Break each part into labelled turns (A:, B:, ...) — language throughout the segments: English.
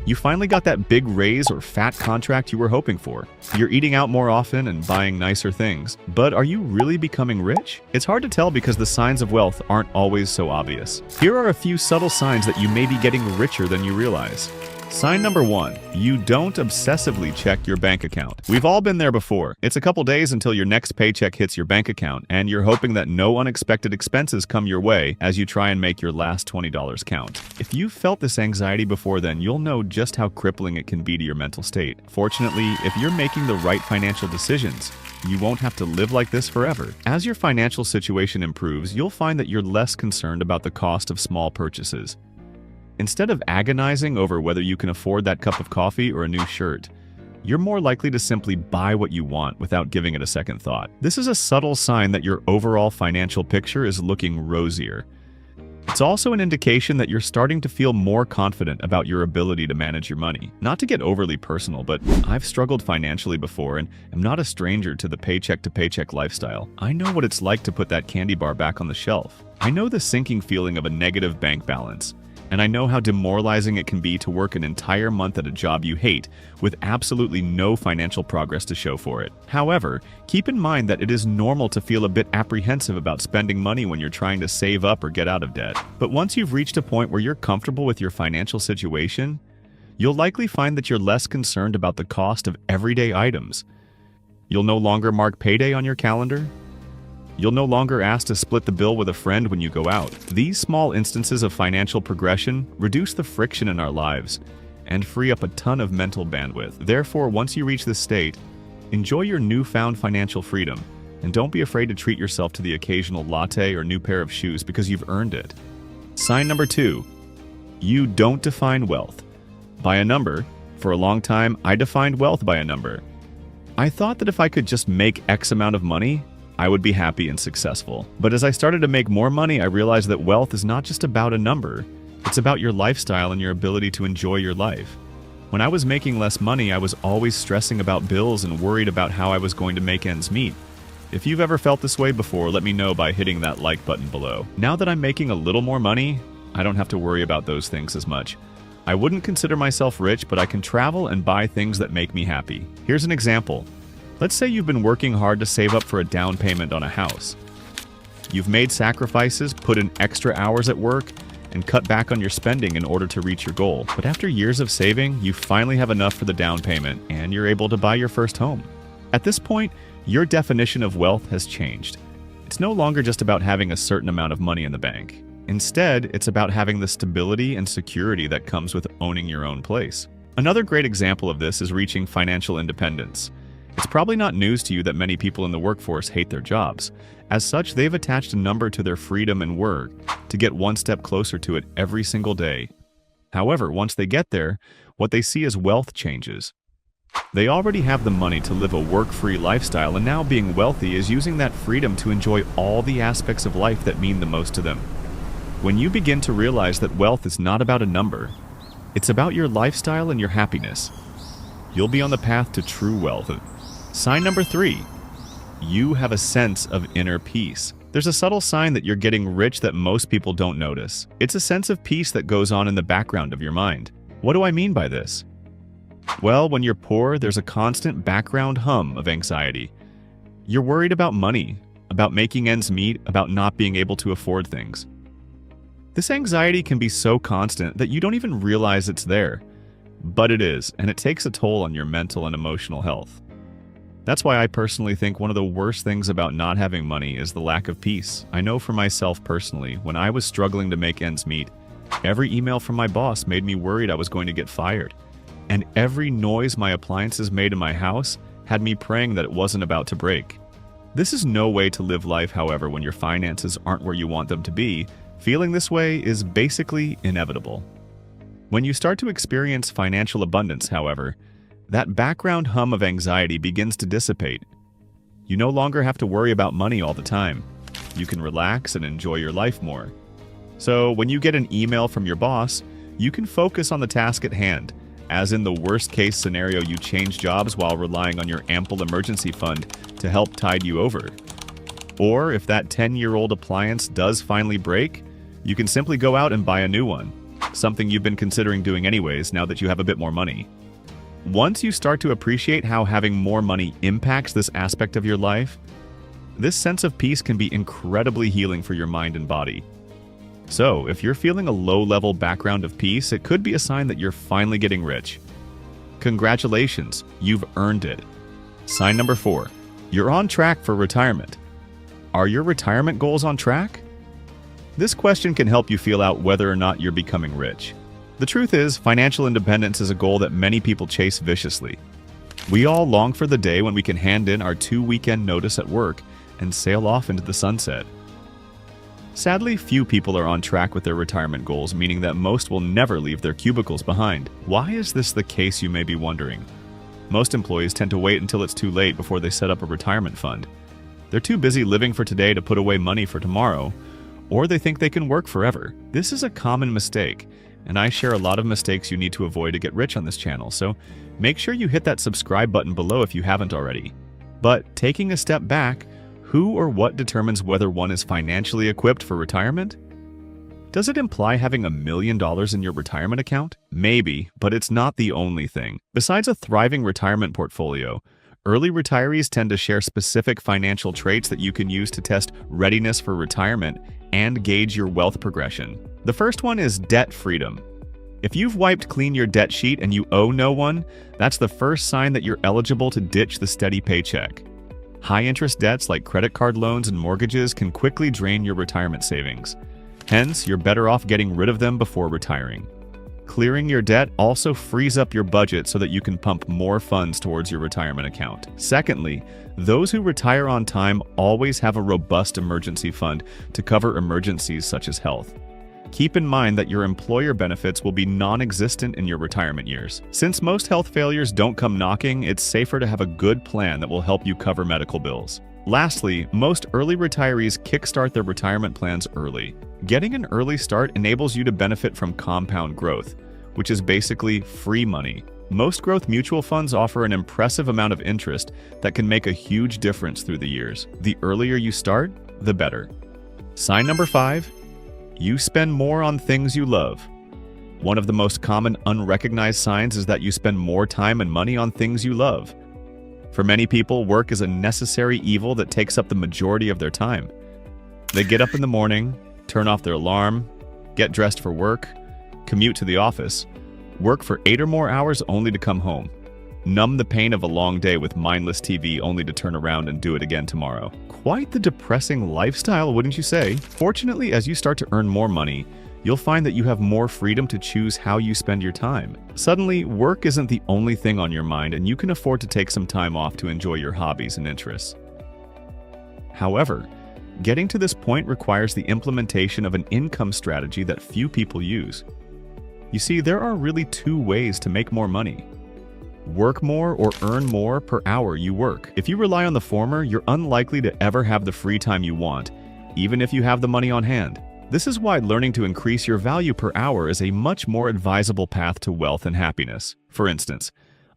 A: You finally got that big raise or fat contract you were hoping for. You're eating out more often and buying nicer things. But are you really becoming rich? It's hard to tell because the signs of wealth aren't always so obvious. Here are a few subtle signs that you may be getting richer than you realize. Sign number 1, you don't obsessively check your bank account. We've all been there before. It's a couple days until your next paycheck hits your bank account, and you're hoping that no unexpected expenses come your way as you try and make your last $20 count. If you've felt this anxiety before then, you'll know just how crippling it can be to your mental state. Fortunately, if you're making the right financial decisions, you won't have to live like this forever. As your financial situation improves, you'll find that you're less concerned about the cost of small purchases. Instead of agonizing over whether you can afford that cup of coffee or a new shirt, you're more likely to simply buy what you want without giving it a second thought. This is a subtle sign that your overall financial picture is looking rosier. It's also an indication that you're starting to feel more confident about your ability to manage your money. Not to get overly personal, but I've struggled financially before and am not a stranger to the paycheck-to-paycheck lifestyle. I know what it's like to put that candy bar back on the shelf. I know the sinking feeling of a negative bank balance. And I know how demoralizing it can be to work an entire month at a job you hate with absolutely no financial progress to show for it. However, keep in mind that it is normal to feel a bit apprehensive about spending money when you're trying to save up or get out of debt. But once you've reached a point where you're comfortable with your financial situation, you'll likely find that you're less concerned about the cost of everyday items. You'll no longer mark payday on your calendar. You'll no longer ask to split the bill with a friend when you go out. These small instances of financial progression reduce the friction in our lives and free up a ton of mental bandwidth. Therefore, once you reach this state, enjoy your newfound financial freedom and don't be afraid to treat yourself to the occasional latte or new pair of shoes because you've earned it. Sign number 2, you don't define wealth by a number. For a long time, I defined wealth by a number. I thought that if I could just make X amount of money, I would be happy and successful. But as I started to make more money, I realized that wealth is not just about a number. It's about your lifestyle and your ability to enjoy your life. When I was making less money, I was always stressing about bills and worried about how I was going to make ends meet. If you've ever felt this way before, let me know by hitting that like button below. Now that I'm making a little more money, I don't have to worry about those things as much. I wouldn't consider myself rich, but I can travel and buy things that make me happy. Here's an example. Let's say you've been working hard to save up for a down payment on a house. You've made sacrifices, put in extra hours at work, and cut back on your spending in order to reach your goal. But after years of saving, you finally have enough for the down payment, and you're able to buy your first home. At this point, your definition of wealth has changed. It's no longer just about having a certain amount of money in the bank. Instead, it's about having the stability and security that comes with owning your own place. Another great example of this is reaching financial independence. It's probably not news to you that many people in the workforce hate their jobs. As such, they've attached a number to their freedom and work to get one step closer to it every single day. However, once they get there, what they see as wealth changes. They already have the money to live a work-free lifestyle, and now being wealthy is using that freedom to enjoy all the aspects of life that mean the most to them. When you begin to realize that wealth is not about a number, it's about your lifestyle and your happiness, you'll be on the path to true wealth. Sign number 3, you have a sense of inner peace. There's a subtle sign that you're getting rich that most people don't notice. It's a sense of peace that goes on in the background of your mind. What do I mean by this? Well, when you're poor, there's a constant background hum of anxiety. You're worried about money, about making ends meet, about not being able to afford things. This anxiety can be so constant that you don't even realize it's there. But it is, and it takes a toll on your mental and emotional health. That's why I personally think one of the worst things about not having money is the lack of peace. I know for myself personally, when I was struggling to make ends meet, every email from my boss made me worried I was going to get fired. And every noise my appliances made in my house had me praying that it wasn't about to break. This is no way to live life, however, when your finances aren't where you want them to be. Feeling this way is basically inevitable. When you start to experience financial abundance, however, that background hum of anxiety begins to dissipate. You no longer have to worry about money all the time. You can relax and enjoy your life more. So when you get an email from your boss, you can focus on the task at hand, as in the worst-case scenario you change jobs while relying on your ample emergency fund to help tide you over. Or if that 10-year-old appliance does finally break, you can simply go out and buy a new one. something you've been considering doing anyways now that you have a bit more money. Once you start to appreciate how having more money impacts this aspect of your life, this sense of peace can be incredibly healing for your mind and body. So, if you're feeling a low-level background of peace, it could be a sign that you're finally getting rich. Congratulations, you've earned it. Sign number 4, you're on track for retirement. Are your retirement goals on track? This question can help you feel out whether or not you're becoming rich. The truth is, financial independence is a goal that many people chase viciously. We all long for the day when we can hand in our 2-weekend notice at work and sail off into the sunset. Sadly, few people are on track with their retirement goals, meaning that most will never leave their cubicles behind. Why is this the case, you may be wondering? Most employees tend to wait until it's too late before they set up a retirement fund. They're too busy living for today to put away money for tomorrow, or they think they can work forever. This is a common mistake, and I share a lot of mistakes you need to avoid to get rich on this channel, so make sure you hit that subscribe button below if you haven't already. But taking a step back, who or what determines whether one is financially equipped for retirement? Does it imply having $1 million in your retirement account? Maybe, but it's not the only thing. Besides a thriving retirement portfolio, early retirees tend to share specific financial traits that you can use to test readiness for retirement and gauge your wealth progression. The first one is debt freedom. If you've wiped clean your debt sheet and you owe no one, that's the first sign that you're eligible to ditch the steady paycheck. High-interest debts like credit card loans and mortgages can quickly drain your retirement savings. Hence, you're better off getting rid of them before retiring. Clearing your debt also frees up your budget so that you can pump more funds towards your retirement account. Secondly, those who retire on time always have a robust emergency fund to cover emergencies such as health. Keep in mind that your employer benefits will be non-existent in your retirement years. Since most health failures don't come knocking, it's safer to have a good plan that will help you cover medical bills. Lastly, most early retirees kickstart their retirement plans early. Getting an early start enables you to benefit from compound growth, which is basically free money. Most growth mutual funds offer an impressive amount of interest that can make a huge difference through the years. The earlier you start, the better. Sign number 5. You spend more on things you love. One of the most common unrecognized signs is that you spend more time and money on things you love. For many people, work is a necessary evil that takes up the majority of their time. They get up in the morning, turn off their alarm, get dressed for work, commute to the office, work for 8 or more hours only to come home, numb the pain of a long day with mindless TV only to turn around and do it again tomorrow. Quite the depressing lifestyle, wouldn't you say? Fortunately, as you start to earn more money, you'll find that you have more freedom to choose how you spend your time. Suddenly, work isn't the only thing on your mind, and you can afford to take some time off to enjoy your hobbies and interests. However, getting to this point requires the implementation of an income strategy that few people use. You see, there are really 2 ways to make more money. Work more or earn more per hour you work. If you rely on the former, you're unlikely to ever have the free time you want, even if you have the money on hand. This is why learning to increase your value per hour is a much more advisable path to wealth and happiness. For instance,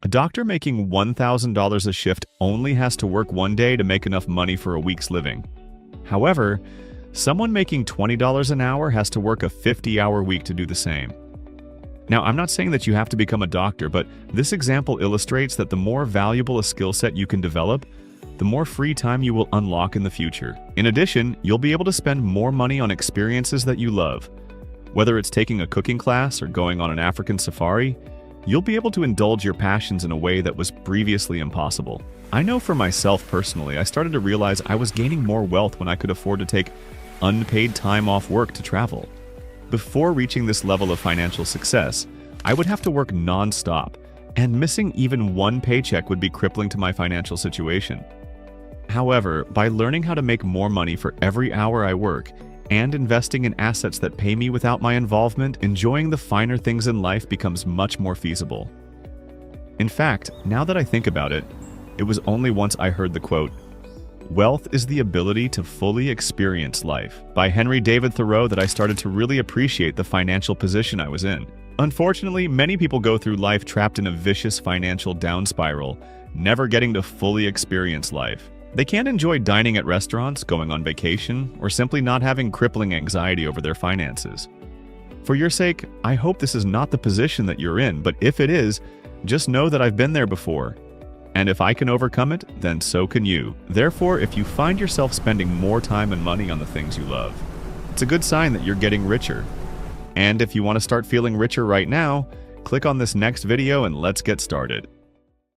A: a doctor making $1,000 a shift only has to work 1 day to make enough money for a week's living. However, someone making $20 an hour has to work a 50-hour week to do the same. Now, I'm not saying that you have to become a doctor, but this example illustrates that the more valuable a skill set you can develop, the more free time you will unlock in the future. In addition, you'll be able to spend more money on experiences that you love. Whether it's taking a cooking class or going on an African safari, you'll be able to indulge your passions in a way that was previously impossible. I know for myself personally, I started to realize I was gaining more wealth when I could afford to take unpaid time off work to travel. Before reaching this level of financial success, I would have to work non-stop, and missing even one paycheck would be crippling to my financial situation. However, by learning how to make more money for every hour I work and investing in assets that pay me without my involvement, enjoying the finer things in life becomes much more feasible. In fact, now that I think about it, it was only once I heard the quote, "Wealth is the ability to fully experience life," by Henry David Thoreau that I started to really appreciate the financial position I was in. Unfortunately, many people go through life trapped in a vicious financial down spiral, never getting to fully experience life. They can't enjoy dining at restaurants, going on vacation, or simply not having crippling anxiety over their finances. For your sake, I hope this is not the position that you're in, but if it is, just know that I've been there before. And if I can overcome it, then so can you. Therefore, if you find yourself spending more time and money on the things you love, it's a good sign that you're getting richer. And if you want to start feeling richer right now, click on this next video and let's get started.